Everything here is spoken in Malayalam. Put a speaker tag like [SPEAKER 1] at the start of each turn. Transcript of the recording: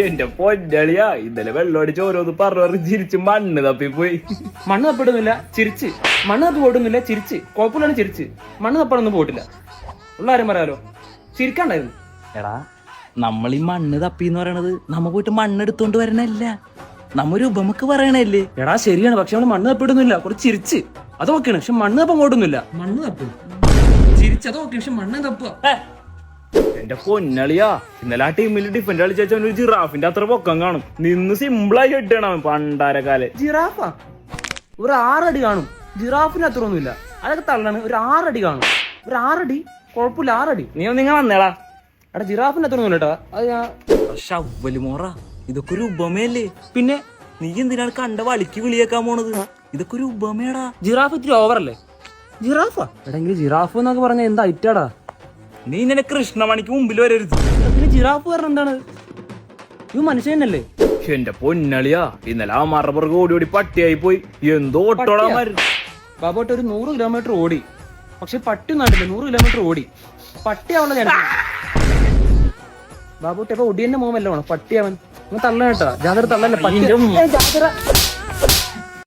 [SPEAKER 1] എന്റെ പൊന്നളിയാ ഇന്നലെ വെള്ളമടിച്ച് ഓരോന്ന് പറഞ്ഞു ചിരിച്ച് മണ്ണ് തപ്പിപ്പോയി.
[SPEAKER 2] മണ്ണ് തപ്പിടുന്നില്ല ചിരിച്ച്, മണ്ണ് തപ്പി പോയിട്ടൊന്നുമില്ല ചിരിച്ച്, കുഴപ്പമില്ലാണ് ചിരിച്ച്, മണ്ണ് തപ്പാനൊന്നും പോയിട്ടില്ല. ഉള്ള കാര്യം പറയാലോ, ചിരിക്കാണ്ടായിരുന്നു.
[SPEAKER 3] എടാ നമ്മൾ ഈ മണ്ണ് തപ്പിന്ന് പറയണത് നമ്മ പോയിട്ട് മണ്ണെടുത്തോണ്ട് വരണല്ല, നമ്മ ഒരു ഉപമക്ക് പറയണല്ലേ.
[SPEAKER 2] എടാ ശരിയാണ്, പക്ഷെ നമ്മള് മണ്ണ് തപ്പിടുന്നില്ല, കുറച്ച് ചിരിച്ച് അതൊക്കെയാണ്, പക്ഷെ മണ്ണ് തപ്പാൻ പോയിട്ടൊന്നുമില്ല. മണ്ണ് തപ്പ് ചിരിച്ച് അതൊക്കെ, പക്ഷെ മണ്ണ് തപ്പുക.
[SPEAKER 1] എന്റെ പൊന്നളിയാ ഇന്നലെ ആ ടീമിൽ ഡിഫൻഡ് കളിച്ച ഒരു ജിറാഫിന്റെ അത്ര പൊക്കം കാണും. നിന്ന് സിമ്പിളായി ഹെഡാണ് അവൻ പണ്ടാരക്കാലെ.
[SPEAKER 2] ജിറാഫാ ഒരു 6 അടി കാണും, ജിറാഫിന് അത്ര ഒന്നുമില്ല, അതൊക്കെ തള്ളാണ്. ഒരു 6 അടി കാണും, ഒരു 6 അടി കുഴപ്പമില്ല, 6 അടി.
[SPEAKER 1] നിങ്ങൾ വന്നേടാ.
[SPEAKER 2] എടാ ജിറാഫിന് അത്ര ഒന്നുമില്ല കേട്ടോ, അത് ഞാൻ
[SPEAKER 3] ഷവ്വലുമോറ, ഇതൊക്കെ ഒരു ഉപമയല്ലേ.
[SPEAKER 2] പിന്നെ
[SPEAKER 3] നീ എന്തിനാണ് കണ്ട വളിക്ക് വിളിയേക്കാൻ പോണത്? ഇതൊക്കെ ഒരു ഉപമയടാ.
[SPEAKER 2] ജിറാഫ് ഇത്തിരി ഓവറല്ലേ? ജിറാഫാ എടെങ്കിൽ ജിറാഫ് എന്നൊക്കെ പറഞ്ഞ എന്താ ഐറ്റാടാ.
[SPEAKER 3] നീ ഇന്നെ കൃഷ്ണമണിക്ക് മുമ്പിൽ വരരുത്.
[SPEAKER 2] പിന്നെ ജിറാഫ് പറഞ്ഞ എന്താണ്? ഇത് മനുഷ്യനല്ലേ?
[SPEAKER 1] എന്റെ പൊന്നളിയാ ഇന്നലെ ആ മറപ്പുറക്ക് ഓടി ഓടി പട്ടിയായി പോയി. എന്തോ ഓട്ടോളാമായിരുന്നു.
[SPEAKER 2] ബാബോട്ട് ഒരു 100 കിലോമീറ്റർ ഓടി, പക്ഷെ പട്ടി നാട്ടില്ല. 100 കിലോമീറ്റർ ഓടി, പട്ടിയാവണ ഞാൻ ബാബോട്ട് ഇപ്പൊ ഒടിയന്റെ മോമല്ല വേണം പട്ടിയാവൻ. തള്ള കേട്ടാ ജാതര തള്ളല്ലേ പട്ടി.